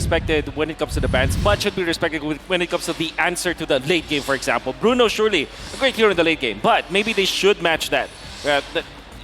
respected when it comes to the bans, but should be respected when it comes to the answer to the late game, for example. Bruno, surely a great hero in the late game, but maybe they should match that.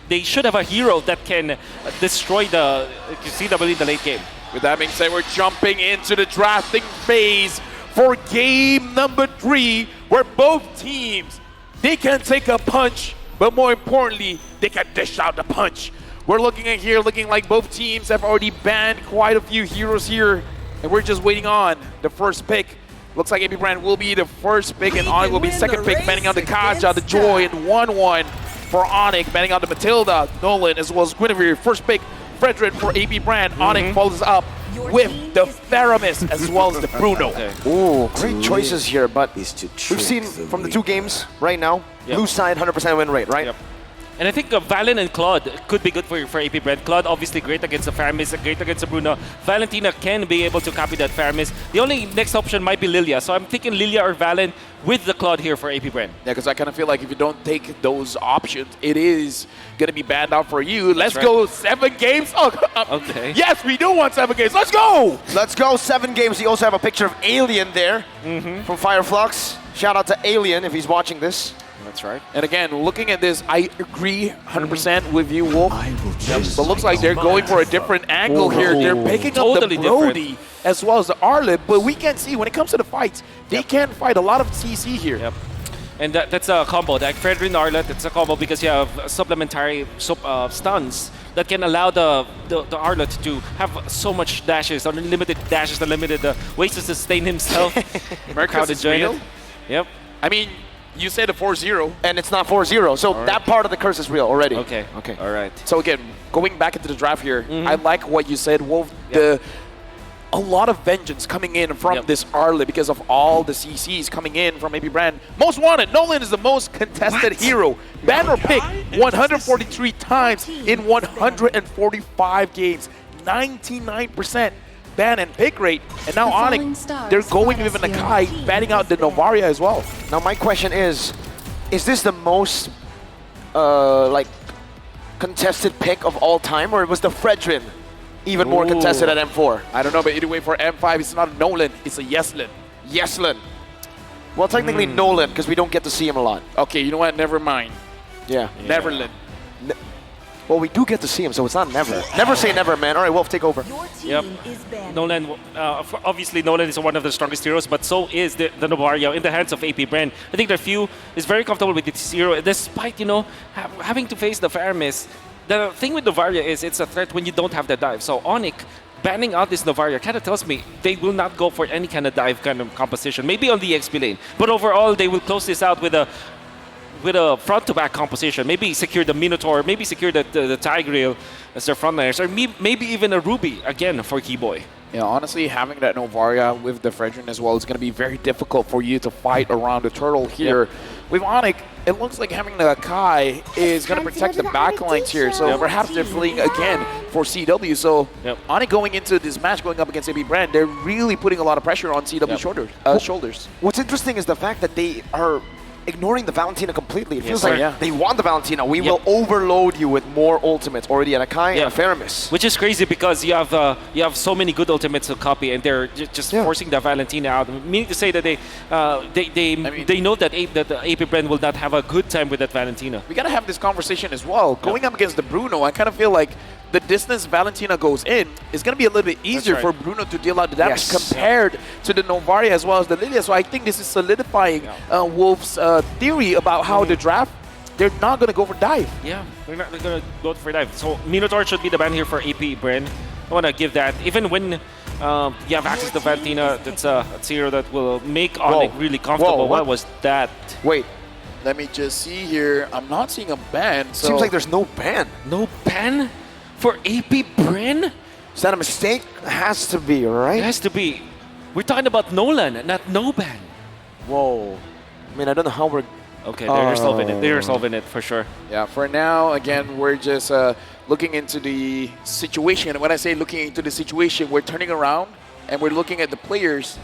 They should have a hero that can destroy the CW in the late game. With that being said, we're jumping into the drafting phase for game number 3, where both teams, they can take a punch, but more importantly, they can dish out the punch. We're looking at here, looking like both teams have already banned quite a few heroes here, and we're just waiting on the first pick. Looks like APBR will be the first pick, and ONIC will be second pick, banning out the Kaja, the Joy, and 1-1 for ONIC, banning out the Matilda, Nolan, as well as Guinevere. First pick, Frederick for APBR. ONIC follows up with the Theramis as well as the Bruno. Okay. Ooh, great choices here, but we've seen from the 2 games right now, blue side 100% win rate, right? Yep. And I think Valen and Claude could be good for APBR. Claude obviously great against the Faramis, great against the Bruno. Valentina can be able to copy that Faramis. The only next option might be Lilia, so I'm thinking Lilia or Valen with the Claude here for APBR. Yeah, because I kind of feel like if you don't take those options, it is going to be banned out for you. Let's go 7 games. Oh, okay. Yes, we do want 7 games. Let's go! Let's go 7 games. You also have a picture of Alien there from Fireflux. Shout out to Alien if he's watching this. That's right. And again, looking at this, I agree 100% with you, Wolf. But looks like they're going for a different angle here. They're picking totally up the Brody as well as the Arlet, but we can see when it comes to the fights, they can fight a lot of CC here. Yep. And that's a combo. That Frederick and Arlet, it's a combo because you have supplementary stuns that can allow the Arlet to have so much dashes, unlimited dashes, unlimited ways to sustain himself. Mercus is real? Yep. I mean, you said a 4-0. And it's not 4-0, so that part of the curse is real already. Okay. All right. So again, going back into the draft here, I like what you said, Wolf. A lot of vengeance coming in from this Arlet because of all the CCs coming in from APBR. Most wanted, Nolan is the most contested hero. Banner pick 143 times in 145 games, 99% ban and pick rate, and now ONIC, they're going with an Akai, banning out the Novaria as well. Now my question is this the most like contested pick of all time, or was the Fredrin even more contested at M4? I don't know, but either way for M5, it's not a Nolan, it's a Yeslin. Yeslin. Well, technically Nolan, because we don't get to see him a lot. Okay, you know what? Never mind. Yeah. Neverland. Well, we do get to see him, so it's not never. Never say never, man. All right, Wolf, take over. Yep. Nolan, obviously Nolan is one of the strongest heroes, but so is the Novaria in the hands of APBR. I think their few is very comfortable with this hero, despite, having to face the Faramis. The thing with Novaria is it's a threat when you don't have the dive. So ONIC banning out this Novaria kind of tells me they will not go for any kind of dive kind of composition. Maybe on the XP lane, but overall they will close this out with a front-to-back composition. Maybe secure the Minotaur, maybe secure the Tigreal as their frontliners, or maybe even a Ruby again for Keyboy. Yeah, honestly, having that Novaria with the Fredrin as well is going to be very difficult for you to fight around the turtle here. With ONIC, it looks like having the Akai is going to protect the backlines here, so perhaps they're fleeing again for CW. So ONIC going into this match, going up against APBR, they're really putting a lot of pressure on CW shoulders. What's interesting is the fact that they are ignoring the Valentina completely. It feels like they want the Valentina. We will overload you with more ultimates already at Akai and Faramis. Which is crazy because you have so many good ultimates to copy, and they're just forcing the Valentina out. Meaning to say that they know that the APBR will not have a good time with that Valentina. We gotta have this conversation as well. Going up against the Bruno, I kind of feel like the distance Valentina goes in is going to be a little bit easier for Bruno to deal out the damage compared to the Novaria as well as the Lilia. So I think this is solidifying Wolf's theory about how the draft, they're not going to go for dive. Yeah, they're not going to go for dive. So Minotaur should be the ban here for APBR. I want to give that. Even when you have access to Valentina, that's a hero that will make ONIC really comfortable. What was that? Wait. Let me just see here. I'm not seeing a ban. So seems like there's no ban. No ban? For APBR? Is that a mistake? It has to be, right? It has to be. We're talking about Nolan, not no ban. Whoa. I mean, I don't know how we're... Okay, they're solving it. They're solving it for sure. Yeah, for now, again, we're just looking into the situation. And when I say looking into the situation, we're turning around and we're looking at the players.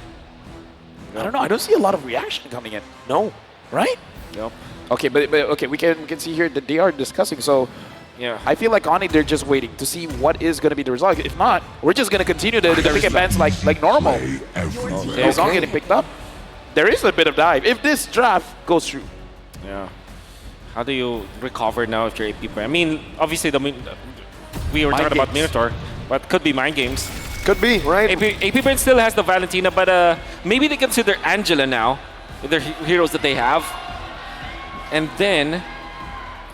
I don't know. I don't see a lot of reaction coming in. No. Right? Yep. Okay, but okay, we can see here that they are discussing. So Yeah. I feel like ONIC, they're just waiting to see what is going to be the result. If not, we're just going to continue the pick and bans like normal. It's not getting picked up. There is a bit of dive if this draft goes through. Yeah. How do you recover now if you're APBRand? I mean, obviously we were Mind talking about games. Minotaur, but could be mind games. Could be, right? APBRand still has the Valentina, but maybe they consider Angela now with their heroes that they have. And then,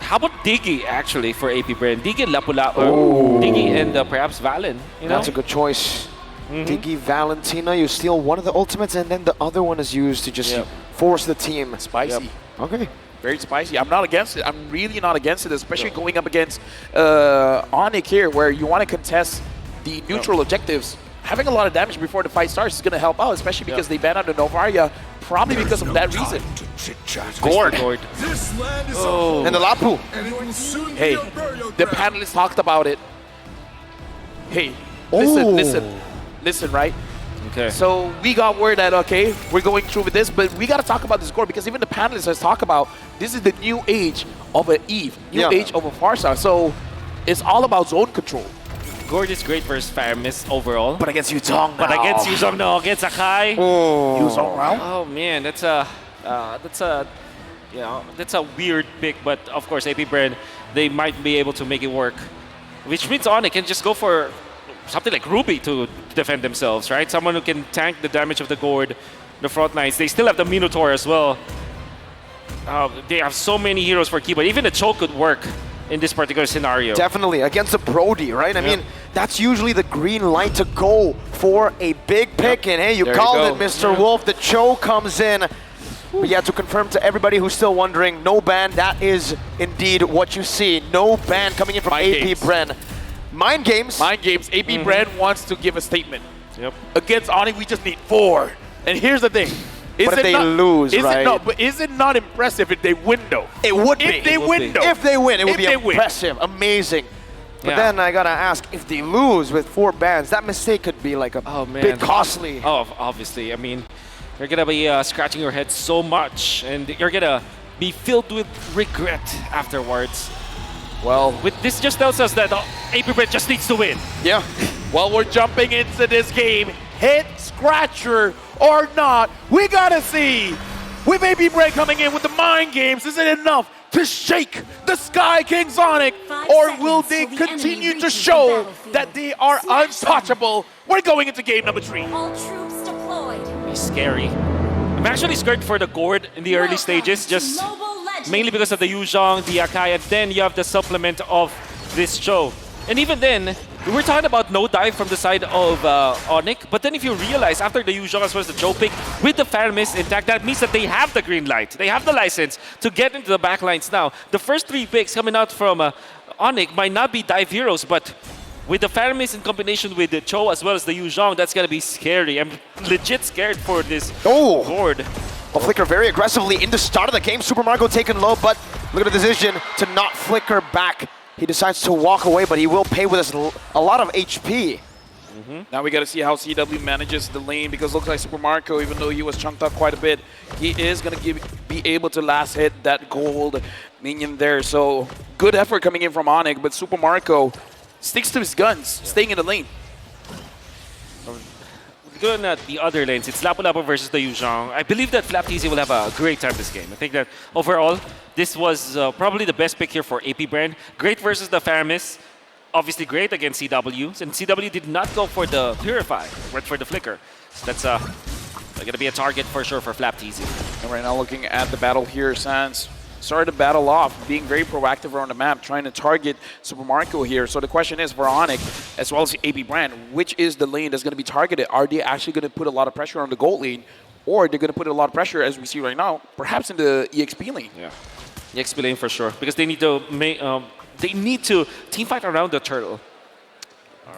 how about Diggy actually for APBRand? Diggy and Lapula, or Diggy and perhaps Valen. You know? That's a good choice. Diggy, Valentina, you steal one of the ultimates and then the other one is used to just force the team. Spicy. Yep. Okay. Very spicy. I'm not against it. I'm really not against it, especially going up against ONIC here, where you want to contest the neutral objectives. Having a lot of damage before the fight starts is going to help out, especially because they banned out the Novaria, probably because of that reason. Gord. Oh. And the Lapu. Hey, the panelists talked about it. Hey, listen, right? Okay. So we got word that, okay, we're going through with this, but we got to talk about this Gord because even the panelists has talked about this is the new age of an Eve, new age of a Farsa. So it's all about zone control. Gord is great versus Faramis overall. But against Yuzong But against Yuzong, no, against Akai. Yuzong round? Oh man, that's a weird pick. But of course, APBRand, they might be able to make it work, which means ONIC can just go for something like Ruby to defend themselves, right? Someone who can tank the damage of the Gord, the front lines. They still have the Minotaur as well. They have so many heroes for keyboard. Even the choke could work in this particular scenario. Definitely, against a Brody, right? I mean, that's usually the green light to go for a big pick. And hey, you called it, Mr. Wolf. The choke comes in. But yeah, to confirm to everybody who's still wondering, no ban, that is indeed what you see. No ban coming in from APBRand. Mind games. Mind games. APBRand wants to give a statement. Against ONIC, we just need 4. And here's the thing. But if they lose, right? But is it not impressive if they win, though? It would be. If they win, though. If they win, it would be impressive, amazing. But then I gotta ask, if they lose with 4 bans, that mistake could be like a bit costly. Oh, obviously. I mean, you're gonna be scratching your head so much, and you're gonna be filled with regret afterwards. Well, this just tells us that APBRand just needs to win. Yeah. Well, we're jumping into this game. Hit Scratcher or not, we gotta see. With APBRand coming in with the mind games, is it enough to shake the Sky Kings ONIC? Or will they continue to show that they are untouchable? We're going into game number 3. All troops deployed. It's scary. I'm actually scared for the Gord in the early stages, just mainly because of the Yuzhong, the Akai, and then you have the supplement of this show. And even then, we're talking about no dive from the side of ONIC, but then if you realize after the Yuzhong as well as the Joe pick, with the Faramis intact, that means that they have the green light. They have the license to get into the backlines now. The first 3 picks coming out from ONIC might not be dive heroes, but with the Faramis in combination with the Cho as well as the Yuzhong, that's going to be scary. I'm legit scared for this Gord. Well, Flicker very aggressively in the start of the game. Super Mario taken low, but look at the decision to not flicker back. He decides to walk away, but he will pay with us a lot of HP. Now we got to see how CW manages the lane, because it looks like Super Marco, even though he was chunked up quite a bit, he is going to be able to last hit that gold minion there. So good effort coming in from ONIC, but Super Marco sticks to his guns, staying in the lane. Going at the other lanes, it's Lapu Lapu versus the Yuzhong. I believe that FlapTZ will have a great time this game. I think that overall, this was probably the best pick here for APBRand. Great versus the Faramis. Obviously great against CW. And CW did not go for the Purify, went for the Flicker. So that's going to be a target for sure for FlapTZ. And right now looking at the battle here, Sans started the battle off, being very proactive around the map, trying to target Super Marco here. So the question is for ONIC, as well as APBRand, which is the lane that's going to be targeted? Are they actually going to put a lot of pressure on the gold lane, or they're going to put a lot of pressure, as we see right now, perhaps in the EXP lane? Yeah, EXP lane for sure, because they need to team fight around the turtle.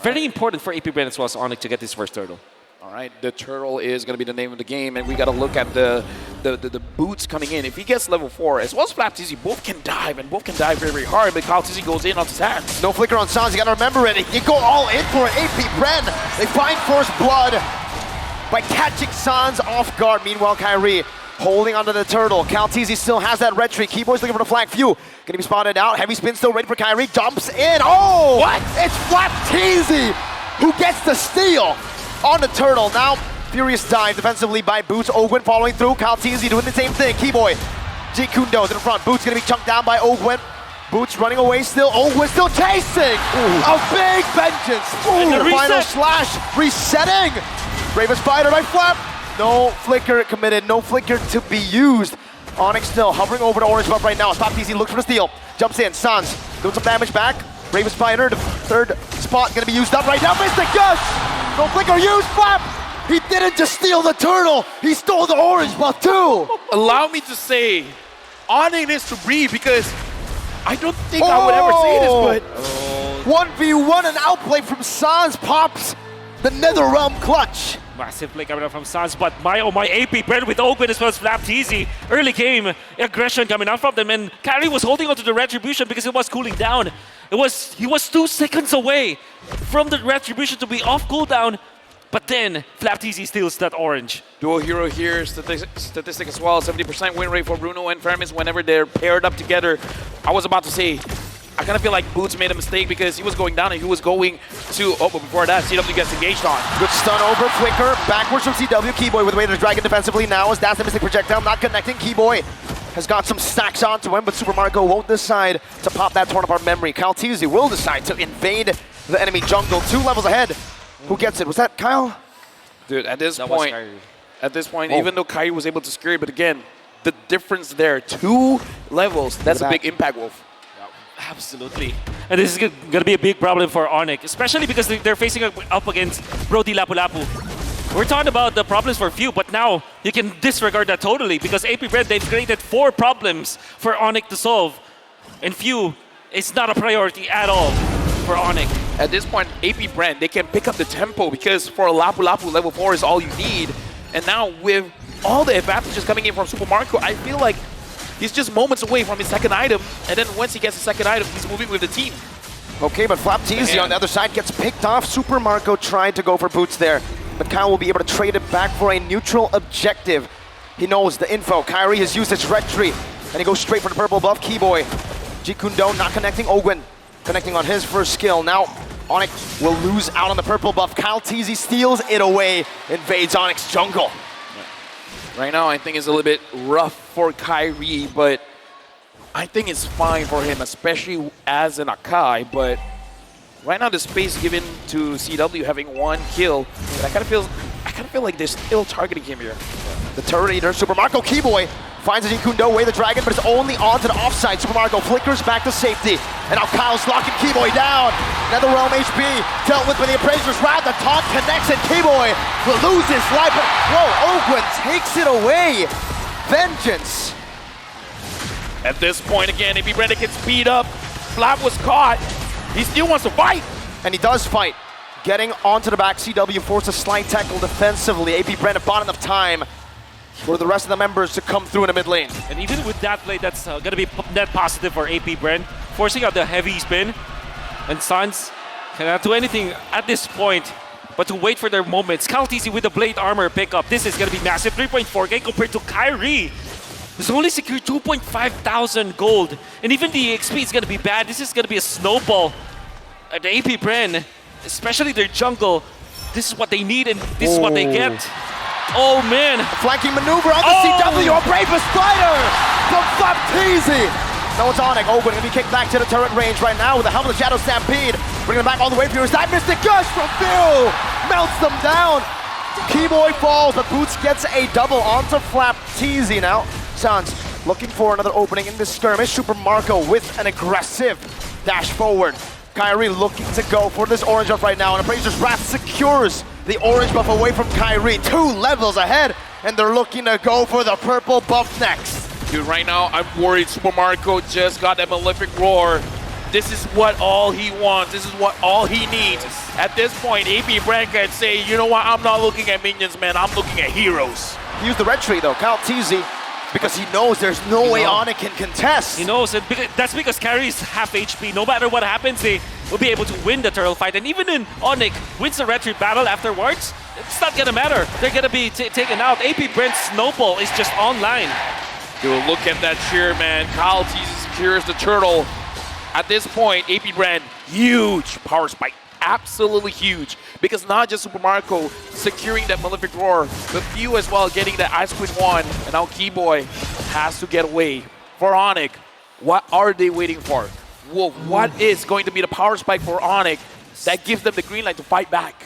Very important for APBRand as well as ONIC to get this first turtle. All right, the turtle is going to be the name of the game, and we got to look at the boots coming in. If he gets level 4, as well as FlapTZ, both can dive, and both can dive very, very hard, but FlapTZ goes in on his hands. No flicker on Sans, you got to remember it. You go all in for APBRand. They find first blood by catching Sans off guard. Meanwhile, Kyrie holding onto the turtle. Calteezy still has that red tree. Keyboy's looking for the flag. Few gonna be spotted out. Heavy spin still ready for Kyrie. Jumps in. Oh! What? It's Flapteezy who gets the steal on the turtle. Now, furious dive defensively by Boots. Ogwin following through. Calteezy doing the same thing. Keyboy. Jikundo to the front. Boots gonna be chunked down by Ogwin. Boots running away still. Ogwin still chasing. A big vengeance. The final slash. Resetting. Bravest Spider by Flap. No flicker committed. No flicker to be used. ONIC still hovering over the orange buff right now. Flapteezy looks for the steal. Jumps in. Sans doing some damage back. Bravest Spider, the third spot gonna be used up right now. Mr. Gush. No flicker used. Flap. He didn't just steal the turtle. He stole the orange buff too. Allow me to say, ONIC needs to breathe because I don't think I would ever say this, but 1v1 and outplay from Sans pops the Netherrealm clutch. Massive play coming out from Sans, but my AP Brent with Ogwin as well as Flapteezy. Early game aggression coming out from them, and Kyrie was holding onto the retribution because it was cooling down. He was 2 seconds away from the retribution to be off cooldown, but then Flapteezy steals that orange. Dual hero here, statistic as well, 70% win rate for Bruno and Fermis whenever they're paired up together. I was about to say, I kind of feel like Boots made a mistake because he was going down and he was going to, but before that, CW gets engaged on. Good stun over, flicker, backwards from CW. Keyboy with the way to Dragon defensively now as that's the Mystic Projectile, not connecting. Keyboy has got some stacks onto him, but Super Marco won't decide to pop that torn apart memory. Calteezy will decide to invade the enemy jungle, 2 levels ahead. Who gets it? Was that Kyle? Dude, at this point, even though Kyrie was able to scare it, but again, the difference there, 2 levels, that's a big impact, Wolf. Absolutely. And this is going to be a big problem for ONIC, especially because they're facing up against Brody Lapu Lapu. We're talking about the problems for Few, but now you can disregard that totally because AP Brent, they've created 4 problems for ONIC to solve. And Few is not a priority at all for ONIC. At this point, AP Brent, they can pick up the tempo because for a Lapu Lapu, level 4 is all you need. And now with all the advantages coming in from Super Marco, I feel like he's just moments away from his second item, and then once he gets the second item, he's moving with the team. Okay, but Flapteezy on the other side gets picked off. Super Marco tried to go for Boots there, but Kyle will be able to trade it back for a neutral objective. He knows the info. Kyrie has used his red tree, and he goes straight for the purple buff. Keyboy. Jikundo not connecting. Ogwin connecting on his first skill. Now, ONIC will lose out on the purple buff. Calteezy steals it away, invades ONIC's jungle. Right now, I think it's a little bit rough for Kyrie, but I think it's fine for him, especially as an Akai. But right now, the space given to CW having 1 kill, but I kind of feel like they're still targeting him here. The turret eater, Super Marco. Keyboy finds a Jikundo away the dragon, but it's only onto the offside. Super Marco flickers back to safety, and now Kyle's locking Keyboy down. Netherrealm HP dealt with by the Appraiser's Wrath. The taunt connects, and Keyboy will lose his life. But whoa, Ogwin takes it away. Vengeance. At this point, again, AP Brent gets beat up. Flap was caught. He still wants to fight. And he does fight. Getting onto the back, CW forced a slight tackle defensively. AP Brent bought enough time for the rest of the members to come through in the mid lane. And even with that play, that's going to be net positive for AP Brent, forcing out the heavy spin. And Sans cannot do anything at this point but to wait for their moments. Calteezy with the Blade Armor pickup. This is going to be massive. 3.4k compared to Kyrie. He's only secured 2,500 gold. And even the XP is going to be bad. This is going to be a snowball. The AP Brent, especially their jungle, this is what they need and this is what they get. Oh man! A flanking maneuver on the CW, a bravest spider from Flapteezy. No, it's ONIC. Ogwin gonna be kicked back to the turret range right now with the Helm of the Shadow Stampede. Bringing them back all the way for his side. Mystic Gush from Phil melts them down. Keyboy falls, but Boots gets a double onto Flapteezy now. Sans looking for another opening in this skirmish. Super Marco with an aggressive dash forward. Kyrie looking to go for this orange buff right now, and Appraiser's Wrath secures the orange buff away from Kyrie. 2 levels ahead, and they're looking to go for the purple buff next. Dude, right now, I'm worried Super Marco just got that malefic roar. This is what all he wants. This is what all he needs. At this point, AP Brent can say, you know what, I'm not looking at minions, man. I'm looking at heroes. He used the red tree, though. Calteezy, because he knows there's no way ONIC can contest. He knows, and that's because Carrie's half HP. No matter what happens, they will be able to win the turtle fight. And even in ONIC wins the red tree battle afterwards, it's not gonna matter. They're gonna be taken out. AP Brent's snowball is just online. Dude, look at that cheer, man. Kyle Teasy secures the turtle. At this point, AP Brand, huge power spike. Absolutely huge. Because not just Super Marco securing that Malefic Roar, but Few as well getting that Ice Queen 1. And now Keyboy has to get away. For ONIC, what are they waiting for? Wolf, what is going to be the power spike for ONIC that gives them the green light to fight back?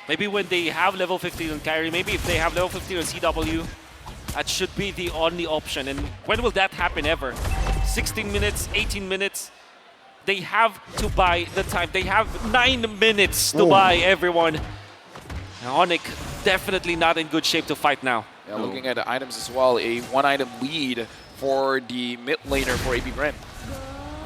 Maybe when they have level 15 on Kyrie, maybe if they have level 15 on CW, that should be the only option. And when will that happen ever? 16 minutes, 18 minutes? They have to buy the time. They have 9 minutes to buy, everyone. ONIC definitely not in good shape to fight now. Yeah, looking at the items as well, a 1-item lead for the mid laner for AP Brand.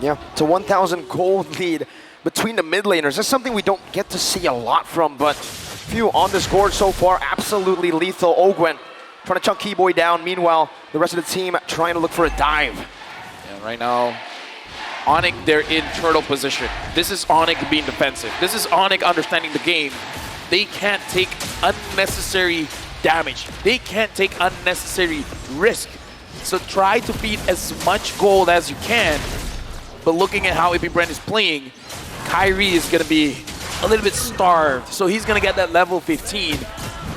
Yeah, it's a 1,000 gold lead between the mid laners. That's something we don't get to see a lot from, but Few on the score so far, absolutely lethal. Ogwen trying to chunk Keyboy down. Meanwhile, the rest of the team trying to look for a dive. Yeah, right now, ONIC, they're in turtle position. This is ONIC being defensive. This is ONIC understanding the game. They can't take unnecessary damage. They can't take unnecessary risk. So try to feed as much gold as you can. But looking at how AP Brand is playing, Kyrie is going to be a little bit starved. So he's going to get that level 15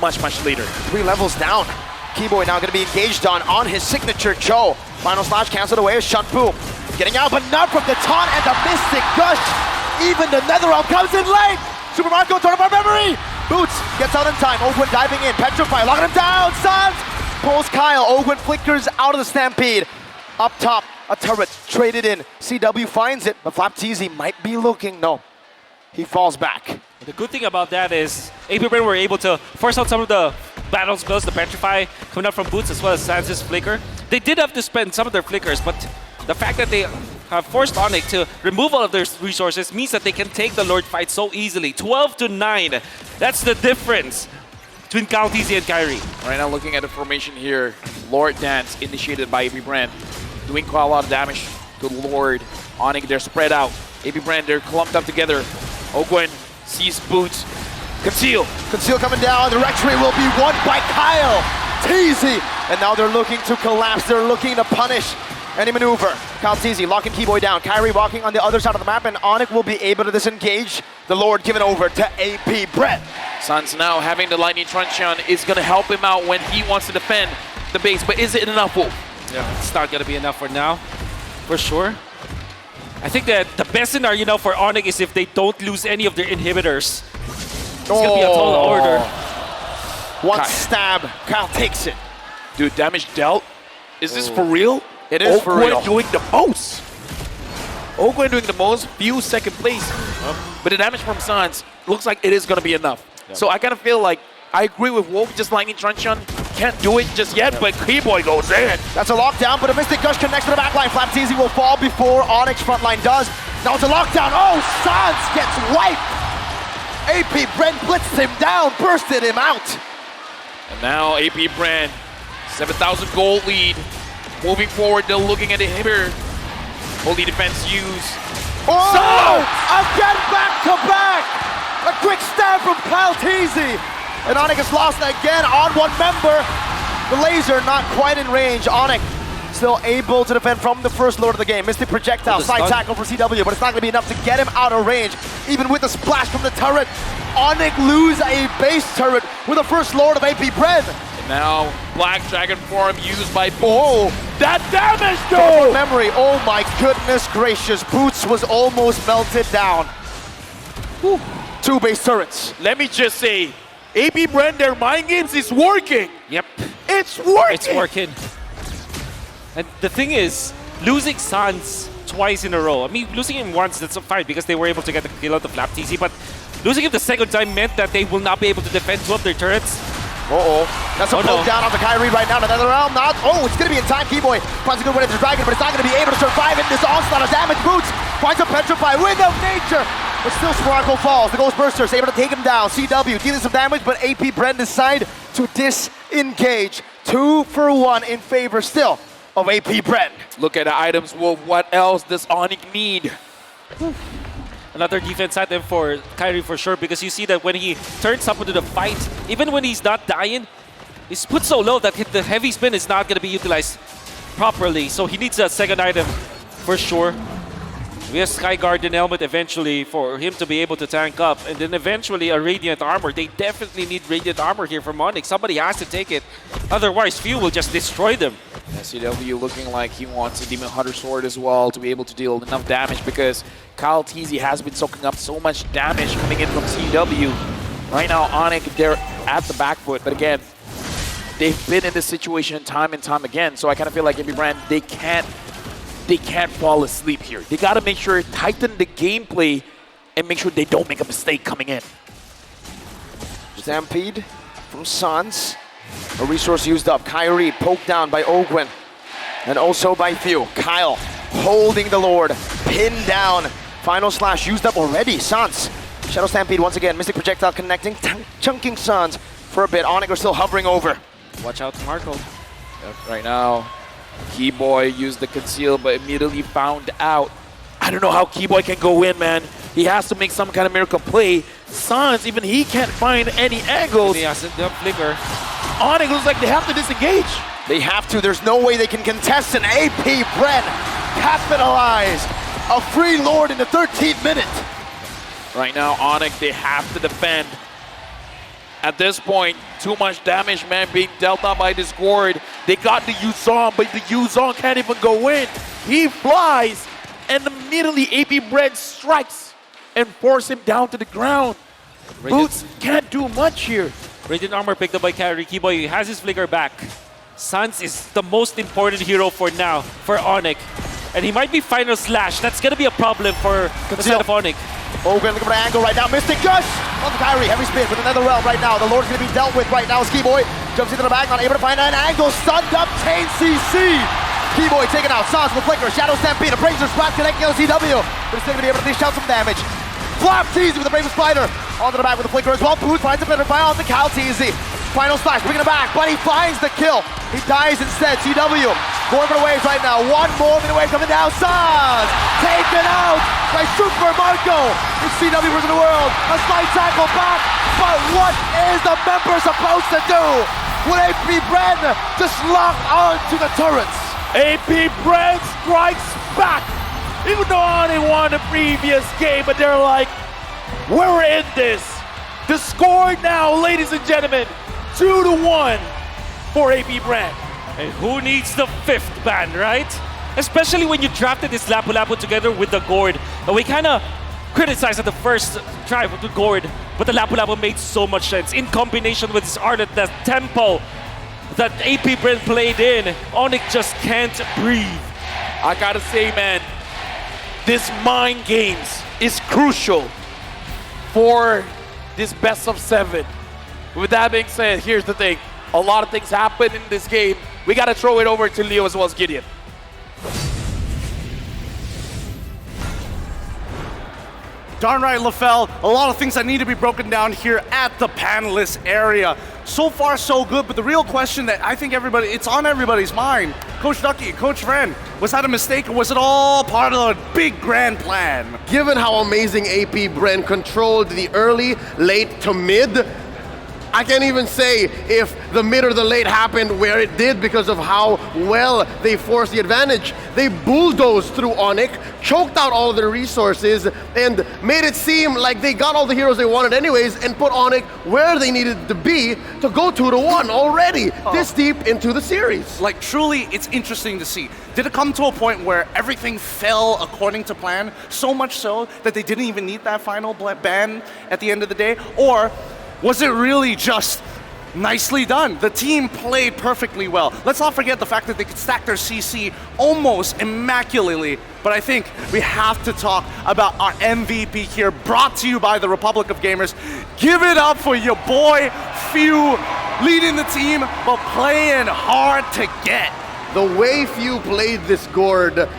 much, much later. 3 levels down. Keyboy now going to be engaged on his signature Cho. Final slash canceled away as Shunfu. Getting out, but not from the taunt and the Mystic Gush. Even the Netherrealm comes in late. Super Marco, turn of our memory. Boots gets out in time. Ogwen diving in. Petrify, locking him down. Suns pulls Kyle. Ogwen flickers out of the Stampede. Up top, a turret traded in. CW finds it, but Flapteasy might be looking. No, he falls back. The good thing about that is AP Brand were able to force out some of the battle spells, the Petrify coming up from Boots as well as Sans' Flicker. They did have to spend some of their flickers, but the fact that they have forced ONIC to remove all of their resources means that they can take the Lord fight so easily. 12-9. That's the difference between Kaltizi and Kyrie. Right now, looking at the formation here, Lord Dance initiated by AP Brand, doing quite a lot of damage to Lord. ONIC, they're spread out. AP Brand, they're clumped up together. Ogwen sees Boots. Conceal. Conceal coming down. The Rectory will be won by Kyle Teasy. And now they're looking to collapse. They're looking to punish any maneuver. Kyle Teasy locking Keyboy down. Kyrie walking on the other side of the map, and ONIC will be able to disengage. The Lord given over to AP Brett. Suns now having the Lightning Truncheon is going to help him out when he wants to defend the base, but is it enough, Wolf? Yeah, it's not going to be enough for now, for sure. I think that the best scenario now for ONIC is if they don't lose any of their inhibitors. It's going to be a tall order. One stab, Kyle takes it. Dude, damage dealt? Is this for real? It is for real. Ogwen doing the most. Ogwen doing the most, Few second place. But the damage from Suns looks like it is going to be enough. So I kind of feel like I agree with Wolf, just Lightning Truncheon. Can't do it just yet, but Keyboy goes in. That's a lockdown, but a Mystic Gush connects to the backline. Flapteasy will fall before ONIC frontline does. Now it's a lockdown. Oh, Sans gets wiped. AP Brent blitzed him down, bursted him out. And now AP Brand, 7,000 gold lead. Moving forward, they're looking at the inhibitor. Holy defense use. Oh! Again back to back! A quick stab from Kyle Teasy. And ONIC has lost again on one member. The laser not quite in range. ONIC still able to defend from the first lord of the game. Mystic projectile, side tackle for CW, but it's not going to be enough to get him out of range. Even with the splash from the turret, ONIC lose a base turret with the first lord of AP Bren. And now Black Dragon form used by Bo. That damage though! Memory, oh my goodness gracious. Boots was almost melted down. Whew. 2 base turrets. Let me just say, AP Brand, their mind games is working. Yep. It's working. It's working. And the thing is, losing Sans twice in a row. I mean, losing him once, that's fine because they were able to get the kill out of Flapteasy, but losing him the second time meant that they will not be able to defend 2 of their turrets. That's a poke down onto Kyrie right now. Another round, not. Oh, it's going to be in time. Keyboy finds a good way to the Dragon, but it's not going to be able to survive in this onslaught of damage. Boots finds a Petrify, Wind of Nature, but still Sparkle falls. The Ghostbuster is able to take him down. CW dealing some damage, but AP Brent decide to disengage. 2 for 1 in favor still of AP Brent. Look at the items, Wolf. What else does ONIC need? And another defense item for Kyrie for sure, because you see that when he turns up into the fight, even when he's not dying, he's put so low that the heavy spin is not going to be utilized properly. So he needs a second item for sure. We have Sky Guardian Helmet eventually for him to be able to tank up. And then eventually a Radiant Armor. They definitely need Radiant Armor here from ONIC. Somebody has to take it. Otherwise, Few will just destroy them. CW looking like he wants a Demon Hunter Sword as well to be able to deal enough damage, because Kyle Teasy has been soaking up so much damage coming in from CW. Right now, ONIC, they're at the back foot. But again, they've been in this situation time and time again. So I kind of feel like APB Brand, they can't fall asleep here. They got to make sure, tighten the gameplay and make sure they don't make a mistake coming in. Stampede from Suns. A resource used up. Kyrie poked down by Ogwin. And also by Few. Kyle holding the Lord. Pinned down. Final slash used up already. Suns. Shadow Stampede once again. Mystic Projectile connecting. Chunking Suns for a bit. ONIC are still hovering over. Watch out, Marco. Yep, right now, Keyboy used the conceal, but immediately found out. I don't know how Keyboy can go in, man. He has to make some kind of miracle play. Suns, even he can't find any angles. He has the flicker. ONIC looks like they have to disengage. They have to. There's no way they can contest an AP Bren. Capitalize. A free Lord in the 13th minute. Right now, ONIC, they have to defend. At this point, too much damage, man, being dealt out by Discord. They got the Yuzong, but the Yuzong can't even go in. He flies, and immediately AP Bread strikes and force him down to the ground. Boots can't do much here. Radiant Armor picked up by Kyrie. Keyboy has his flicker back. Suns is the most important hero for now for ONIC. And he might be final slash. That's going to be a problem for the side of ONIC. Ogren looking for an angle right now. Mystic Gush on Kyrie. Heavy spin with another realm right now. The Lord's going to be dealt with right now as Keyboy jumps into the back, not able to find an angle. Stunned up, Chain CC. Keyboy taken out. Sans with flicker. Shadow Stampede. A Brazier Splat connecting LCW. But it's still going to be able to dish out some damage. Flop Teasy with the Brazier Spider. Onto the back with the flicker as well. Boots finds a better fire onto Cal Teasy. Final slash, bringing it back, but he finds the kill. He dies instead. CW going for the waves right now. One more minute away coming down. Sans taken out by Super Marco. It's CW versus the world. A slight tackle back, but what is the member supposed to do? Will AP Bren just lock on to the turrets? AP Bren strikes back. Even though ONIC won the previous game, but they're like, we're in this. The score now, ladies and gentlemen, 2-1 for AP Brand. And who needs the fifth ban, right? Especially when you drafted this Lapu Lapu together with the Gourd. And we kind of criticized at the first try with the Gourd, but the Lapu Lapu made so much sense. In combination with this art at the tempo that AP Brand played in, ONIC just can't breathe. I gotta say, man, this mind games is crucial for this best of 7. With that being said, here's the thing. A lot of things happen in this game. We got to throw it over to Leo as well as Gideon. Darn right, LaFell. A lot of things that need to be broken down here at the panelist area. So far, so good, but the real question that I think it's on everybody's mind. Coach Ducky, Coach Ren, was that a mistake or was it all part of a big grand plan? Given how amazing AP Bren controlled the early, late to mid, I can't even say if the mid or the late happened where it did because of how well they forced the advantage. They bulldozed through ONIC, choked out all of their resources, and made it seem like they got all the heroes they wanted anyways and put ONIC where they needed to be to go 2-1 already, this deep into the series. Like, truly, it's interesting to see. Did it come to a point where everything fell according to plan, so much so that they didn't even need that final ban at the end of the day? Or was it really just nicely done? The team played perfectly well. Let's not forget the fact that they could stack their CC almost immaculately. But I think we have to talk about our MVP here, brought to you by the Republic of Gamers. Give it up for your boy, Few, leading the team, but playing hard to get. The way Few played this Gourd,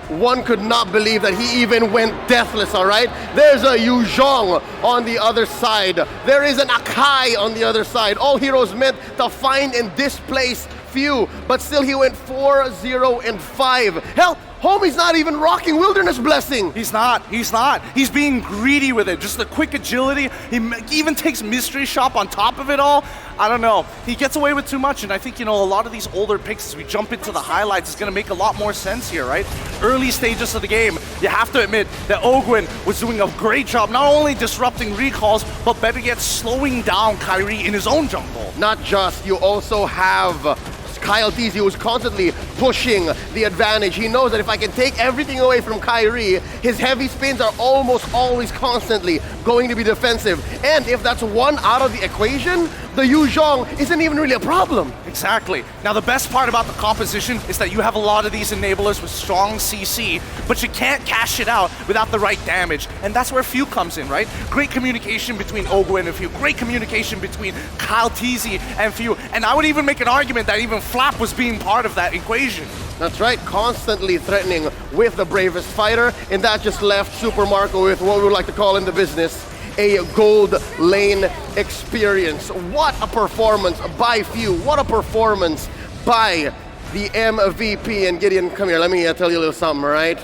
one could not believe that he even went deathless, all right? There's a Yuzhong on the other side. There is an Akai on the other side. All heroes meant to find and displace Few, but still he went 4-0-5. Hell, Homie's not even rocking Wilderness Blessing. He's not. He's being greedy with it. Just the quick agility. He even takes Mystery Shop on top of it all. I don't know. He gets away with too much, and I think, a lot of these older picks, as we jump into the highlights, is going to make a lot more sense here, right? Early stages of the game, you have to admit that Ogwin was doing a great job, not only disrupting recalls, but better yet, slowing down Kyrie in his own jungle. Not just, you also have Kyle Teasy, who's constantly pushing the advantage. He knows that if I can take everything away from Kyrie, his heavy spins are almost always constantly going to be defensive. And if that's one out of the equation, the Yu Zhong isn't even really a problem. Exactly. Now, the best part about the composition is that you have a lot of these enablers with strong CC, but you can't cash it out without the right damage. And that's where Few comes in, right? Great communication between Ogwin and Few. Great communication between Kyle Teasy and Few. And I would even make an argument that even Flap was being part of that equation. That's right, constantly threatening with the bravest fighter, and that just left Super Marco with what we would like to call in the business a gold lane experience. What a performance by Few. What a performance by the MVP. And Gideon, come here, let me tell you a little something, all right?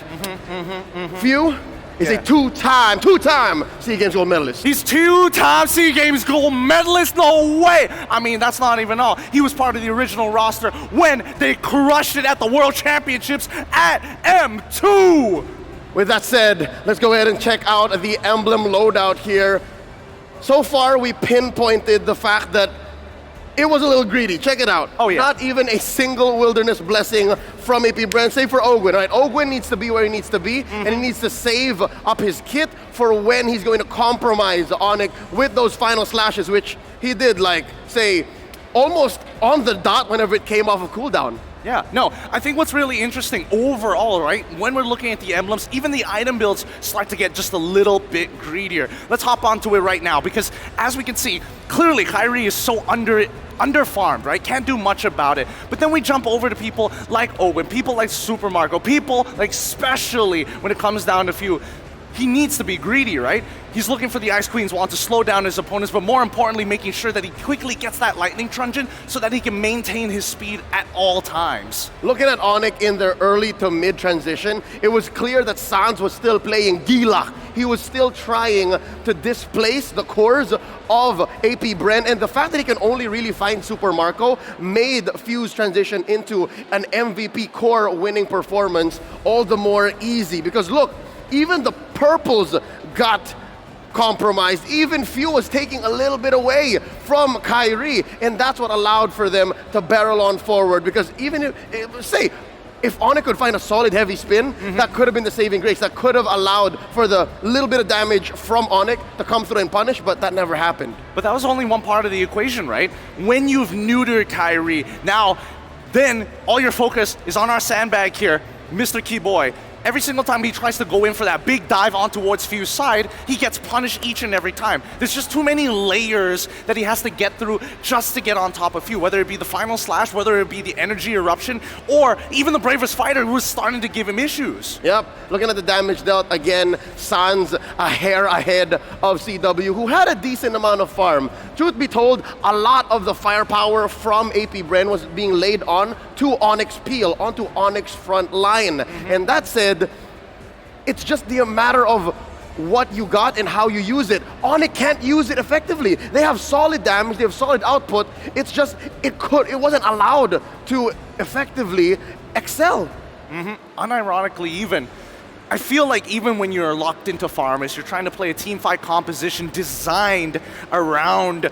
Few is a two-time SEA Games gold medalist. He's two-time SEA Games gold medalist? No way! I mean, that's not even all. He was part of the original roster when they crushed it at the World Championships at M2! With that said, let's go ahead and check out the emblem loadout here. So far, we pinpointed the fact that it was a little greedy. Check it out. Oh, yeah. Not even a single Wilderness Blessing from AP save for Ogwin, right? Ogwin needs to be where he needs to be, and he needs to save up his kit for when he's going to compromise ONIC with those final slashes, which he did, like, say, almost on the dot whenever it came off of cooldown. Yeah, no, I think what's really interesting overall, right, when we're looking at the emblems, even the item builds start to get just a little bit greedier. Let's hop onto it right now, because as we can see, clearly Kyrie is so under-farmed, right? Can't do much about it. But then we jump over to people like Owen, people like Super Marco, people like, especially when it comes down to Few. He needs to be greedy, right? He's looking for the Ice Queen's wand to slow down his opponents, but more importantly, making sure that he quickly gets that Lightning Truncheon so that he can maintain his speed at all times. Looking at ONIC in their early to mid transition, it was clear that Sans was still playing Gila. He was still trying to displace the cores of AP Bren, and the fact that he can only really find Super Marco made Few's transition into an MVP core winning performance all the more easy. Because look, even the purples got compromised. Even Few was taking a little bit away from Kyrie, and that's what allowed for them to barrel on forward. Because even if ONIC could find a solid heavy spin, that could have been the saving grace. That could have allowed for the little bit of damage from ONIC to come through and punish, but that never happened. But that was only one part of the equation, right? When you've neutered Kyrie, now, then all your focus is on our sandbag here, Mr. Keyboy. Every single time he tries to go in for that big dive on towards Few's side, he gets punished each and every time. There's just too many layers that he has to get through just to get on top of Few, whether it be the final slash, whether it be the energy eruption, or even the bravest fighter who was starting to give him issues. Yep, looking at the damage dealt, again, Sans a hair ahead of CW, who had a decent amount of farm. Truth be told, a lot of the firepower from AP Bren was being laid on to ONIC's peel, onto ONIC's front line. And that said, it's just the matter of what you got and how you use it. ONIC can't use it effectively. They have solid damage, they have solid output. It's just, it wasn't allowed to effectively excel. Unironically even, I feel like even when you're locked into farmers, you're trying to play a team fight composition designed around